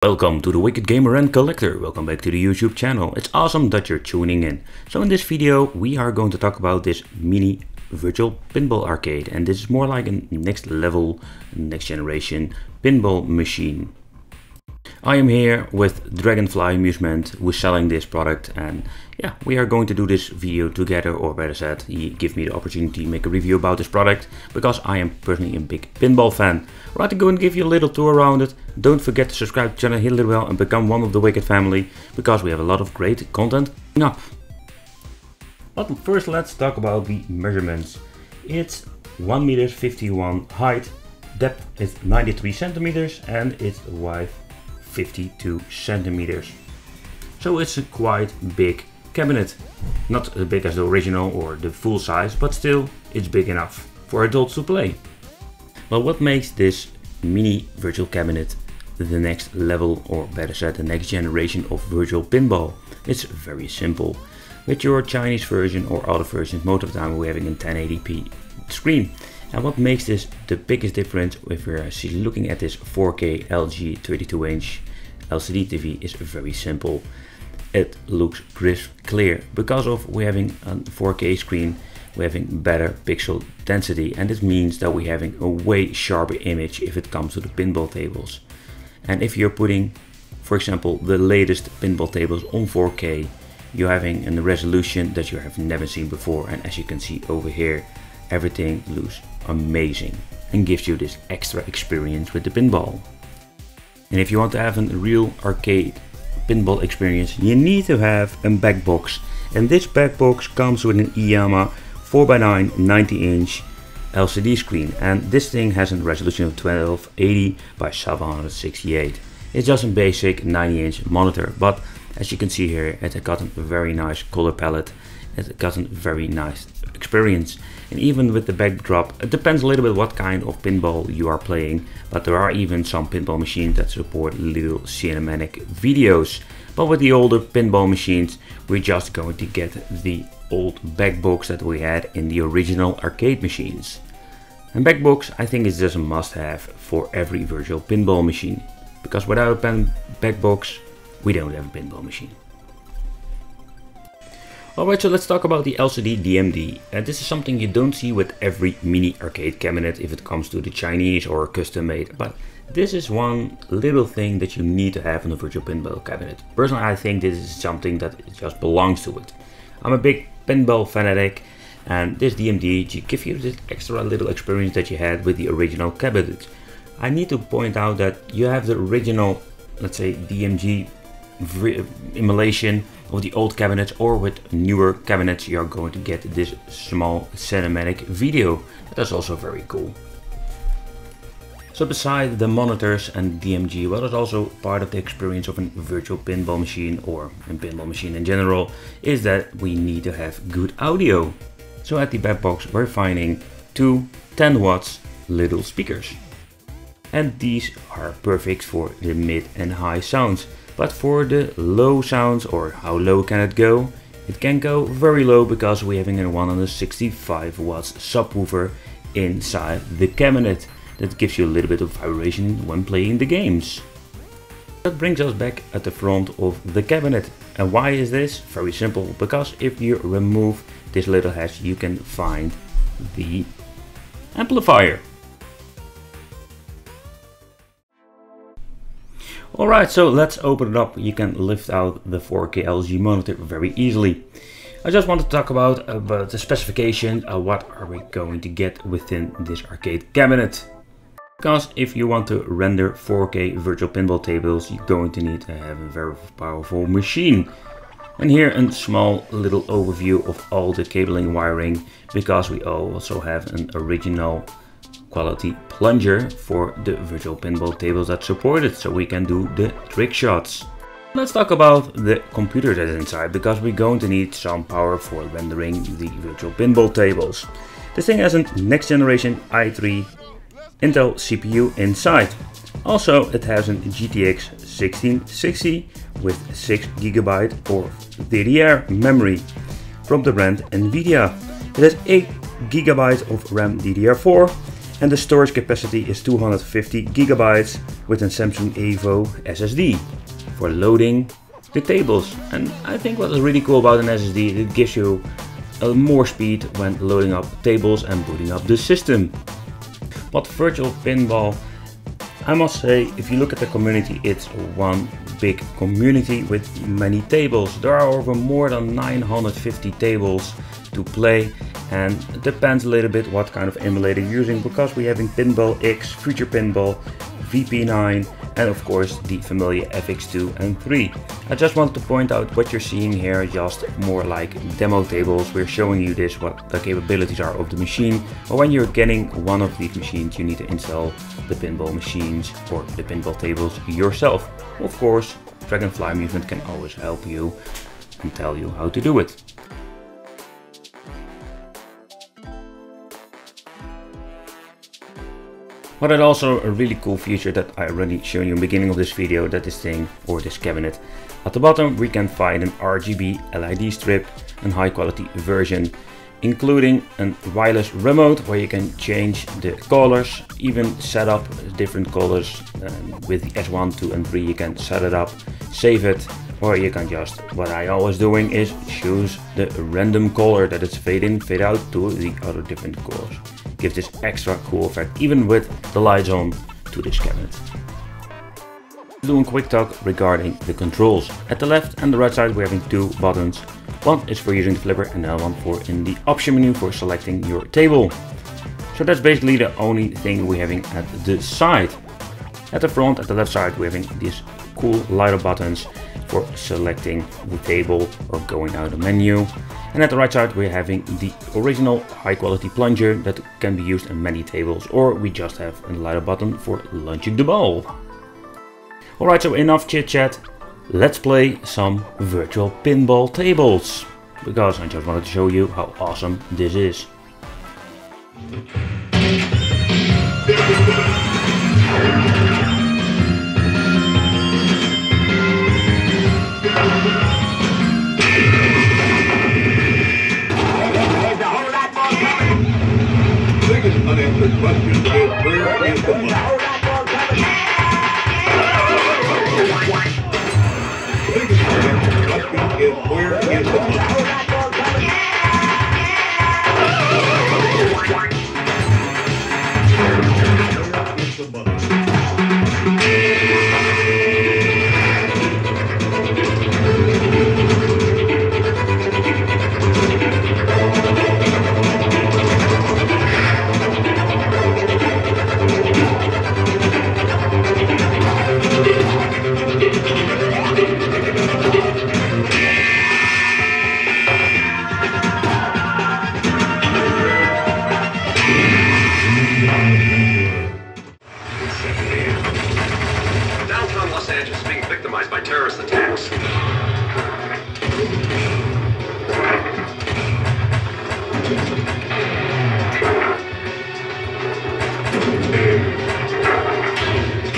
Welcome to the Wicked Gamer and Collector. Welcome back to the YouTube channel. It's awesome that you're tuning in. So in this video we are going to talk about this mini virtual pinball arcade, and this is more like a next level, next generation pinball machine. I am here with Dragonfly Amusement, who is selling this product, and yeah, we are going to do this video together, or better said, he gave me the opportunity to make a review about this product because I am personally a big pinball fan. I'd like to go and give you a little tour around it. Don't forget to subscribe to the channel, hit the little bell and become one of the Wicked family, because we have a lot of great content coming up. But first let's talk about the measurements. It's 1.51 m height, depth is 93 centimeters and its width 52 centimeters. So it's a quite big cabinet. Not as big as the original or the full size, but still it's big enough for adults to play. Well, what makes this mini virtual cabinet the next level, or better said, the next generation of virtual pinball? It's very simple. With your Chinese version or other versions, most of the time we're having a 1080p screen. And what makes this the biggest difference if we're looking at this 4K LG 32-inch LCD TV is very simple. It looks crisp, clear, because of we're having a 4K screen, we're having better pixel density, and this means that we're having a way sharper image if it comes to the pinball tables. And if you're putting, for example, the latest pinball tables on 4K, you're having a resolution that you have never seen before, and as you can see over here, everything looks amazing and gives you this extra experience with the pinball. And if you want to have a real arcade pinball experience, you need to have a back box, and this back box comes with an IYAMA 4x9 90-inch LCD screen, and this thing has a resolution of 1280 by 768. It's just a basic 90-inch monitor, but as you can see here, it got a very nice color palette. It got a very nice experience, and even with the backdrop, it depends a little bit what kind of pinball you are playing, but there are even some pinball machines that support little cinematic videos. But with the older pinball machines, we're just going to get the old back box that we had in the original arcade machines. And back box, I think, is just a must-have for every virtual pinball machine, because without a back box we don't have a pinball machine. Alright, so let's talk about the LCD DMD. And this is something you don't see with every mini arcade cabinet if it comes to the Chinese or custom made, but this is one little thing that you need to have in a virtual pinball cabinet. Personally, I think this is something that just belongs to it. I'm a big pinball fanatic, and this DMD gives you this extra little experience that you had with the original cabinet. I need to point out that you have the original, let's say, DMG emulation of the old cabinets, or with newer cabinets you are going to get this small cinematic video. That's also very cool. So beside the monitors and DMG, what is also part of the experience of a virtual pinball machine, or a pinball machine in general, is that we need to have good audio. So at the back box we're finding two 10 watts little speakers, and these are perfect for the mid and high sounds. But for the low sounds, or how low can it go? It can go very low, because we're having a 165 watts subwoofer inside the cabinet that gives you a little bit of vibration when playing the games. That brings us back at the front of the cabinet. And why is this? Very simple, because if you remove this little hatch you can find the amplifier. Alright, so let's open it up. You can lift out the 4K LG monitor very easily. I just want to talk about the specifications. What are we going to get within this arcade cabinet? Because if you want to render 4K virtual pinball tables, you're going to need to have a very powerful machine. And here a small little overview of all the cabling wiring, because we also have an original quality plunger for the virtual pinball tables that support it, so we can do the trick shots. Let's talk about the computer that is inside, because we're going to need some power for rendering the virtual pinball tables. This thing has a next generation i3 Intel CPU inside. Also, it has a GTX 1660 with 6 GB of DDR memory from the brand NVIDIA. It has 8 GB of RAM DDR4 and the storage capacity is 250 gigabytes with a Samsung Evo SSD for loading the tables. And I think what is really cool about an SSD, it gives you more speed when loading up tables and booting up the system. But Virtual Pinball, I must say, if you look at the community, it's one big community with many tables. There are over more than 950 tables to play, and it depends a little bit what kind of emulator you're using, because we're having Pinball X, Future Pinball, VP9, and of course the familiar FX2 and 3. I just want to point out what you're seeing here, just more like demo tables. We're showing you this, what the capabilities are of the machine, but when you're getting one of these machines, you need to install the pinball machines or the pinball tables yourself. Of course, Dragonfly Amusement can always help you and tell you how to do it. But it's also a really cool feature that I already shown you in the beginning of this video, that this thing, or this cabinet. At the bottom we can find an RGB LED strip, and high quality version, including a wireless remote where you can change the colors, even set up different colors. With the S1, 2 and 3 you can set it up, save it, or you can just, what I always doing is choose the random color that it's fade in, fade out to the other different colors. Gives this extra cool effect even with the lights on to this cabinet. Doing a quick talk regarding the controls. At the left and the right side we're having two buttons. One is for using the flipper and the other one for in the option menu for selecting your table. So that's basically the only thing we're having at the side. At the front, at the left side, we're having these cool light up buttons for selecting the table or going out of the menu. And at the right side we're having the original high quality plunger that can be used in many tables, or we just have a light up button for launching the ball. Alright, so enough chit chat, let's play some virtual pinball tables, because I just wanted to show you how awesome this is. Unanswered question is, where is the money? Biggest unanswered question is, where is the money?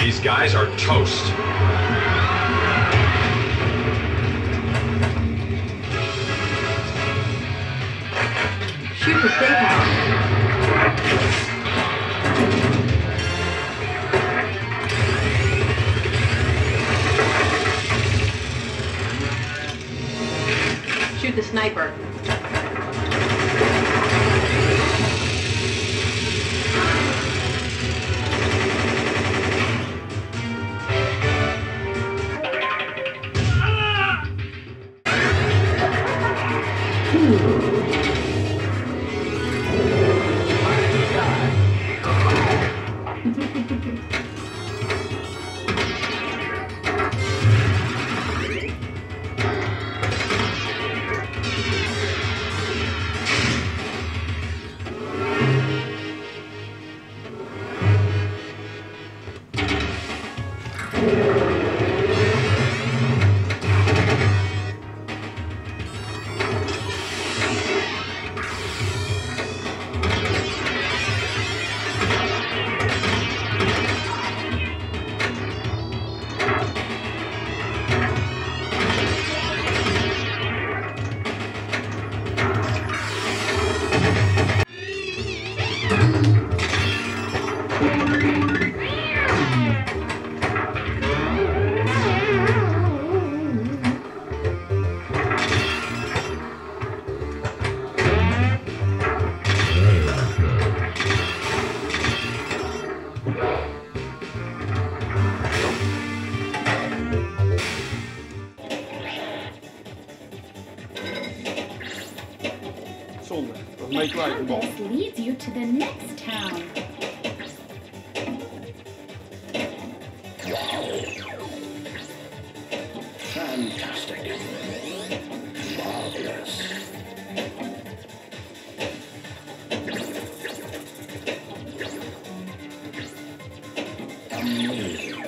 These guys are toast. Shoot the steakhouse. Shoot the sniper. The compass leads you to the next town. Fantastic. Marvelous. Amazing.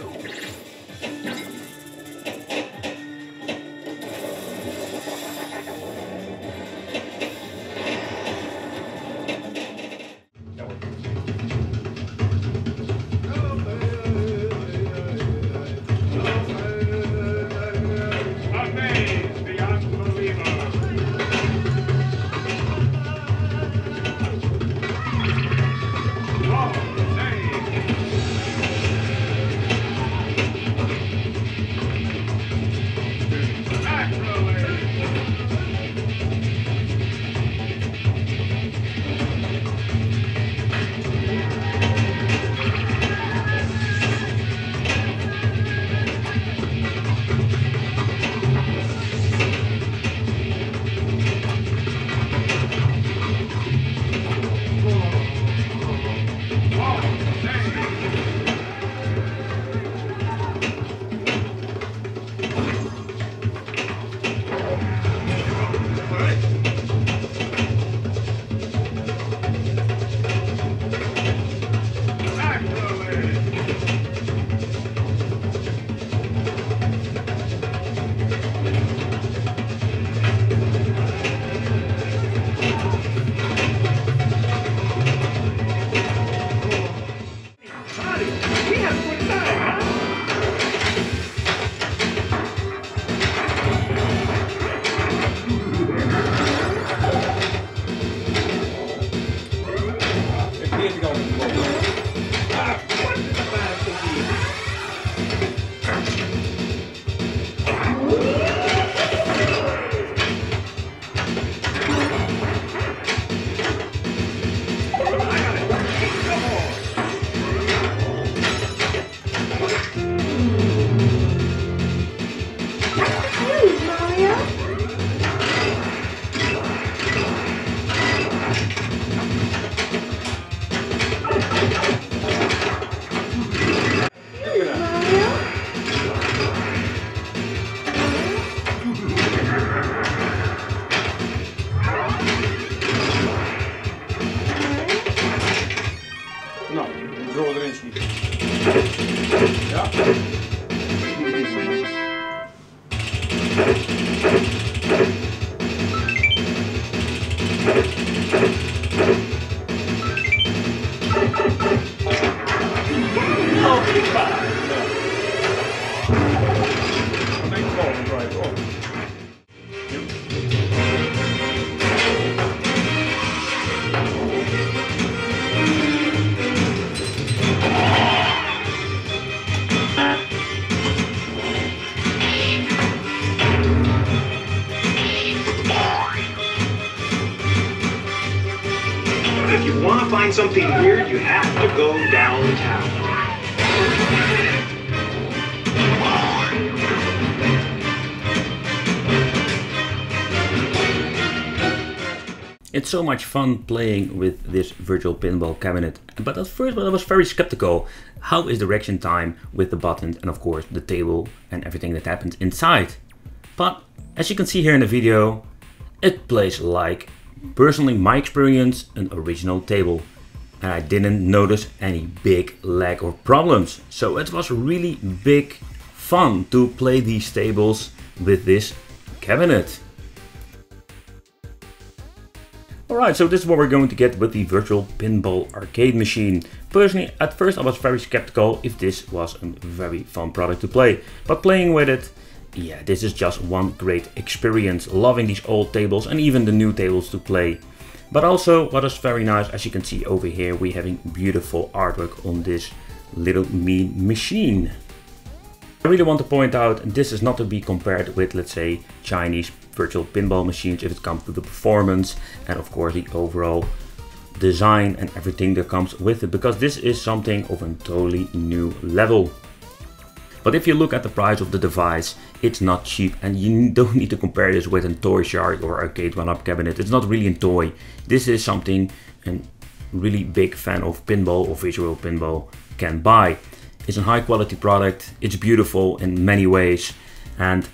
If you want to find something weird, you have to go downtown. It's so much fun playing with this virtual pinball cabinet, but at first I was very skeptical. How is the reaction time with the buttons and of course the table and everything that happens inside? But as you can see here in the video, it plays like, personally my experience, an original table. And I didn't notice any big lag or problems. So it was really big fun to play these tables with this cabinet. Alright, so this is what we're going to get with the virtual pinball arcade machine. Personally, at first I was very skeptical if this was a very fun product to play. But playing with it, yeah, this is just one great experience. Loving these old tables and even the new tables to play. But also what is very nice, as you can see over here, we're having beautiful artwork on this little mean machine. I really want to point out, this is not to be compared with, let's say, Chinese virtual pinball machines if it comes to the performance and of course the overall design and everything that comes with it, because this is something of a totally new level. But if you look at the price of the device, it's not cheap, and you don't need to compare this with a toy shark or arcade one-up cabinet. It's not really a toy. This is something a really big fan of pinball or visual pinball can buy. It's a high quality product, it's beautiful in many ways, and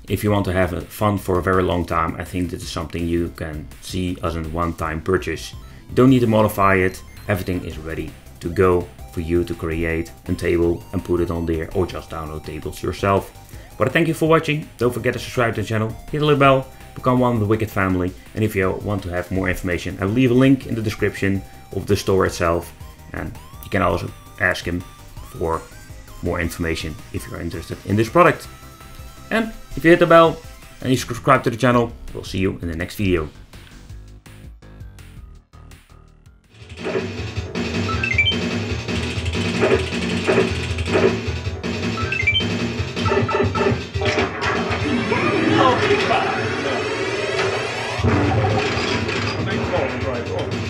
if you want to have fun for a very long time, I think this is something you can see as a one-time purchase. You don't need to modify it, everything is ready to go for you to create a table and put it on there, or just download tables yourself. But I thank you for watching. Don't forget to subscribe to the channel, hit the little bell, become one of the Wicked family, and if you want to have more information, I'll leave a link in the description of the store itself, and you can also ask him for more information if you're interested in this product. And if you hit the bell and you subscribe to the channel, we'll see you in the next video. Right.